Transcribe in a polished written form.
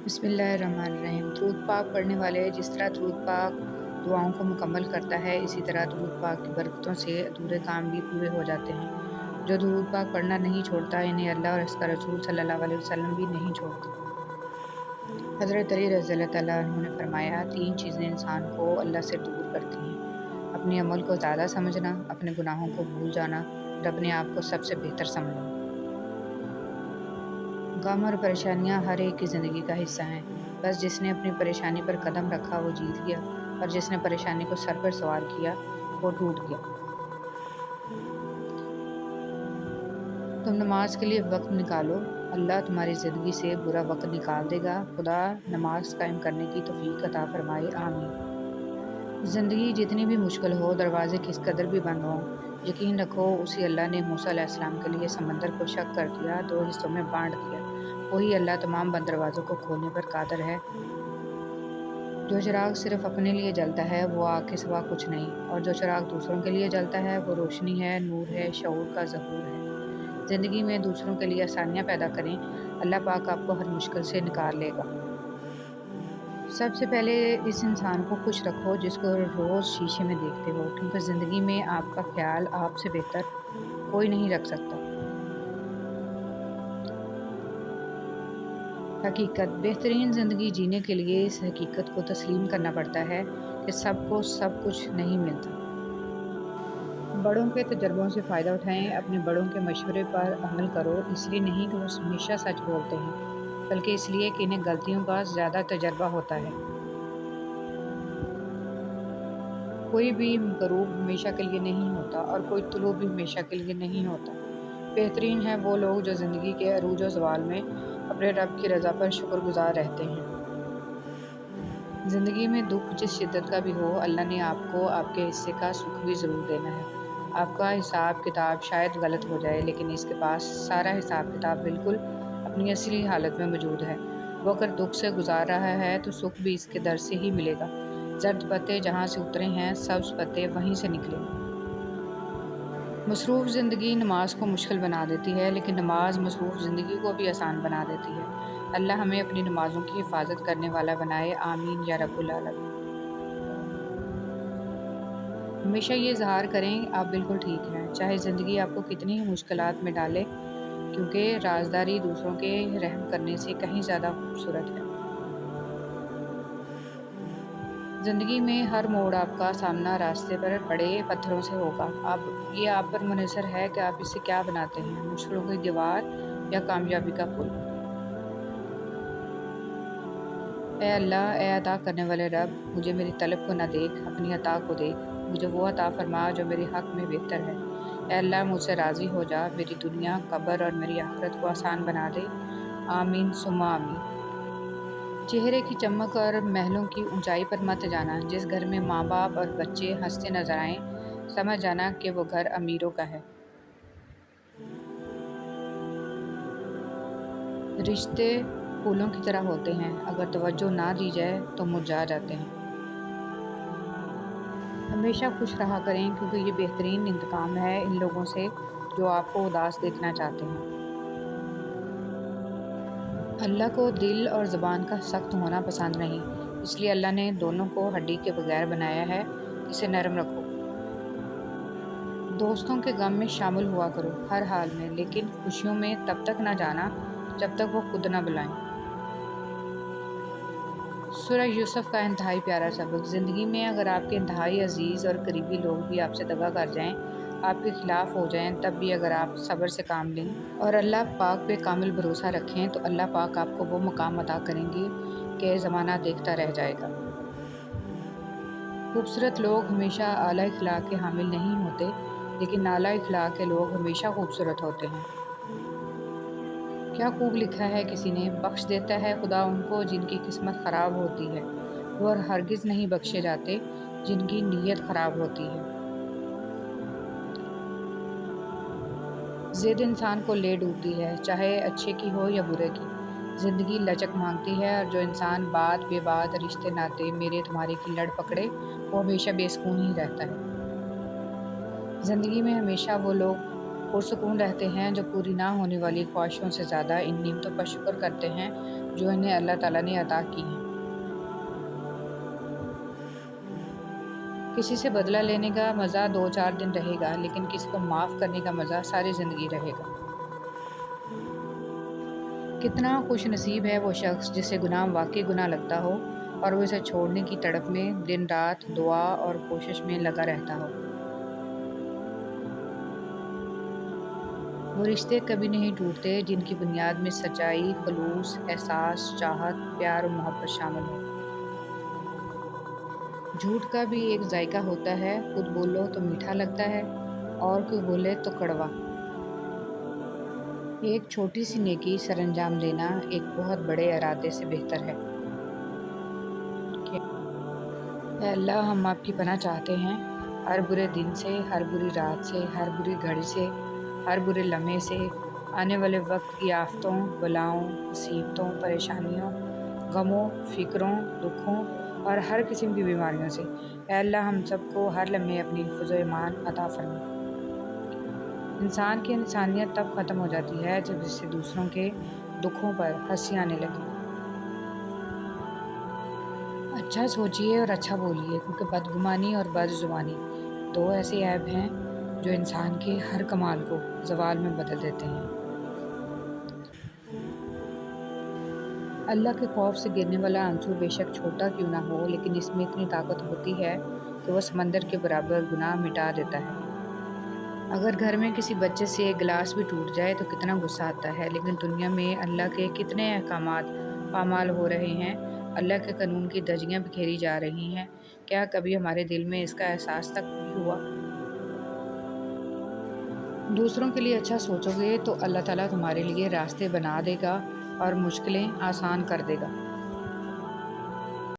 بسم اللہ الرحمن الرحیم۔ درود پاک پڑھنے والے جس طرح درود پاک دعاؤں کو مکمل کرتا ہے، اسی طرح درود پاک کی برکتوں سے ادھورے کام بھی پورے ہو جاتے ہیں۔ جو درود پاک پڑھنا نہیں چھوڑتا، انہیں اللہ اور اس کا رسول صلی اللہ علیہ وسلم بھی نہیں چھوڑتے۔ حضرت علی رضی اللہ تعالیٰ عنہ نے فرمایا، 3 چیزیں انسان کو اللہ سے دور کرتی ہیں: اپنے عمل کو زیادہ سمجھنا، اپنے گناہوں کو بھول جانا اور اپنے آپ کو سب سے بہتر سمجھنا۔ غم اور پریشانیاں ہر ایک کی زندگی کا حصہ ہیں، بس جس نے اپنی پریشانی پر قدم رکھا وہ جیت گیا، اور جس نے پریشانی کو سر پر سوار کیا وہ ٹوٹ گیا۔ تم نماز کے لیے وقت نکالو، اللہ تمہاری زندگی سے برا وقت نکال دے گا۔ خدا نماز قائم کرنے کی توفیق عطا فرمائے، آمین۔ زندگی جتنی بھی مشکل ہو، دروازے کس قدر بھی بند ہوں، یقین رکھو اسی اللہ نے موسیٰ علیہ السلام کے لیے سمندر کو شق کر دیا، 2 حصوں میں بانٹ دیا۔ وہی اللہ تمام بند دروازوں کو کھولنے پر قادر ہے۔ جو چراغ صرف اپنے لیے جلتا ہے وہ آگ کے سوا کچھ نہیں، اور جو چراغ دوسروں کے لیے جلتا ہے وہ روشنی ہے، نور ہے، شعور کا ظہور ہے۔ زندگی میں دوسروں کے لیے آسانیاں پیدا کریں، اللہ پاک آپ کو ہر مشکل سے نکال لے گا۔ سب سے پہلے اس انسان کو خوش رکھو جس کو روز شیشے میں دیکھتے ہو، کیونکہ زندگی میں آپ کا خیال آپ سے بہتر کوئی نہیں رکھ سکتا۔ حقیقت: بہترین زندگی جینے کے لیے اس حقیقت کو تسلیم کرنا پڑتا ہے کہ سب کو سب کچھ نہیں ملتا۔ بڑوں کے تجربوں سے فائدہ اٹھائیں، اپنے بڑوں کے مشورے پر عمل کرو، اس لیے نہیں کہ وہ ہمیشہ سچ بولتے ہیں، بلکہ اس لیے کہ انہیں غلطیوں کا زیادہ تجربہ ہوتا ہے۔ کوئی بھی غروب ہمیشہ کے لیے نہیں ہوتا اور کوئی طلوع بھی ہمیشہ کے لیے نہیں ہوتا۔ بہترین ہیں وہ لوگ جو زندگی کے عروج و زوال میں اپنے رب کی رضا پر شکر گزار رہتے ہیں۔ زندگی میں دکھ جس شدت کا بھی ہو، اللہ نے آپ کو آپ کے حصے کا سکھ بھی ضرور دینا ہے۔ آپ کا حساب کتاب شاید غلط ہو جائے، لیکن اس کے پاس سارا حساب کتاب بالکل اپنی اصلی حالت میں موجود ہے۔ وہ اگر دکھ سے گزار رہا ہے تو سکھ بھی اس کے در سے ہی ملے گا۔ زرد پتے جہاں سے اترے ہیں، سبز پتے وہیں سے نکلیں گے۔ مصروف زندگی نماز کو مشکل بنا دیتی ہے، لیکن نماز مصروف زندگی کو بھی آسان بنا دیتی ہے۔ اللہ ہمیں اپنی نمازوں کی حفاظت کرنے والا بنائے، آمین یا رب العالمین۔ ہمیشہ یہ اظہار کریں آپ بالکل ٹھیک ہیں، چاہے زندگی آپ کو کتنی ہی مشکلات میں ڈالے، کیونکہ رازداری دوسروں کے رحم کرنے سے کہیں زیادہ خوبصورت ہے۔ زندگی میں ہر موڑ آپ کا سامنا راستے پر پڑے پتھروں سے ہوگا۔ اب یہ آپ پر منحصر ہے کہ آپ اسے کیا بناتے ہیں، مشکلوں کی دیوار یا کامیابی کا پل۔ اے اللہ، اے عطا کرنے والے رب، مجھے میری طلب کو نہ دیکھ، اپنی عطا کو دیکھ، مجھے وہ عطا فرما جو میرے حق میں بہتر ہے۔ اے اللہ، مجھ سے راضی ہو جا، میری دنیا، قبر اور میری آخرت کو آسان بنا دے، آمین ثم آمین۔ چہرے کی چمک اور محلوں کی اونچائی پر مت جانا۔ جس گھر میں ماں باپ اور بچے ہنستے نظر آئیں، سمجھ جانا کہ وہ گھر امیروں کا ہے۔ رشتے پھولوں کی طرح ہوتے ہیں، اگر توجہ نہ دی جائے تو مرجھا جاتے ہیں۔ ہمیشہ خوش رہا کریں، کیونکہ یہ بہترین انتقام ہے ان لوگوں سے جو آپ کو اداس دیکھنا چاہتے ہیں۔ اللہ کو دل اور زبان کا سخت ہونا پسند نہیں، اس لیے اللہ نے دونوں کو ہڈی کے بغیر بنایا ہے۔ اسے نرم رکھو۔ دوستوں کے غم میں شامل ہوا کرو ہر حال میں، لیکن خوشیوں میں تب تک نہ جانا جب تک وہ خود نہ بلائیں۔ سورہ یوسف کا انتہائی پیارا سبق: زندگی میں اگر آپ کے انتہائی عزیز اور قریبی لوگ بھی آپ سے دغا کر جائیں، آپ کے خلاف ہو جائیں، تب بھی اگر آپ صبر سے کام لیں اور اللہ پاک پہ کامل بھروسہ رکھیں تو اللہ پاک آپ کو وہ مقام عطا کریں گے کہ زمانہ دیکھتا رہ جائے گا۔ خوبصورت لوگ ہمیشہ اعلیٰ اخلاق کے حامل نہیں ہوتے، لیکن اعلیٰ اخلاق کے لوگ ہمیشہ خوبصورت ہوتے ہیں۔ کیا خوب لکھا ہے کسی نے: بخش دیتا ہے خدا ان کو جن کی قسمت خراب ہوتی ہے، وہ ہرگز نہیں بخشے جاتے جن کی نیت خراب ہوتی ہے۔ ضد انسان کو لے ڈوبتی ہے، چاہے اچھے کی ہو یا برے کی۔ زندگی لچک مانگتی ہے، اور جو انسان بات بے بات رشتے ناطے میرے تمہارے کی لڑ پکڑے وہ ہمیشہ بے سکون ہی رہتا ہے۔ زندگی میں ہمیشہ وہ لوگ پرسکون رہتے ہیں، جو پوری نہ ہونے والی خواہشوں سے زیادہ ان نعمتوں پر شکر کرتے ہیں جو انہیں اللہ تعالیٰ نے عطا کی ہیں۔ کسی سے بدلہ لینے کا مزہ 2-4 دن رہے گا، لیکن کسی کو معاف کرنے کا مزہ ساری زندگی رہے گا۔ کتنا خوش نصیب ہے وہ شخص جسے گناہ واقعی گناہ لگتا ہو اور وہ اسے چھوڑنے کی تڑپ میں دن رات دعا اور کوشش میں لگا رہتا ہو۔ وہ رشتے کبھی نہیں ٹوٹتے جن کی بنیاد میں سچائی، خلوص، احساس، چاہت، پیار اور محبت شامل ہو۔ جھوٹ کا بھی ایک ذائقہ ہوتا ہے، خود بولو تو میٹھا لگتا ہے اور کوئی بولے تو کڑوا۔ ایک چھوٹی سی نیکی سر انجام دینا ایک بہت بڑے ارادے سے بہتر ہے۔ اے اللہ، ہم آپ کی پناہ چاہتے ہیں ہر برے دن سے، ہر بری رات سے، ہر بری گھڑی سے، ہر برے لمحے سے، آنے والے وقت کی آفتوں، بلاؤں، مصیبتوں، پریشانیوں، غموں، فکروں، دکھوں اور ہر قسم کی بیماریوں سے۔ اے اللہ، ہم سب کو ہر لمحے اپنی حفظ و ایمان عطا فرما۔ انسان کی انسانیت تب ختم ہو جاتی ہے جب اسے دوسروں کے دکھوں پر ہنسی آنے لگے۔ اچھا سوچیے اور اچھا بولیے، کیونکہ بدگمانی اور بد زبانی دو ایسے عیب ہیں جو انسان کے ہر کمال کو زوال میں بدل دیتے ہیں۔ اللہ کے خوف سے گرنے والا آنسو بے شک چھوٹا کیوں نہ ہو، لیکن اس میں اتنی طاقت ہوتی ہے کہ وہ سمندر کے برابر گناہ مٹا دیتا ہے۔ اگر گھر میں کسی بچے سے ایک گلاس بھی ٹوٹ جائے تو کتنا غصہ آتا ہے، لیکن دنیا میں اللہ کے کتنے احکامات پامال ہو رہے ہیں، اللہ کے قانون کی دھجیاں بکھیری جا رہی ہیں، کیا کبھی ہمارے دل میں اس کا احساس تک بھی ہوا؟ دوسروں کے لیے اچھا سوچو گے تو اللہ تعالیٰ تمہارے لیے راستے بنا دے گا اور مشکلیں آسان کر دے گا۔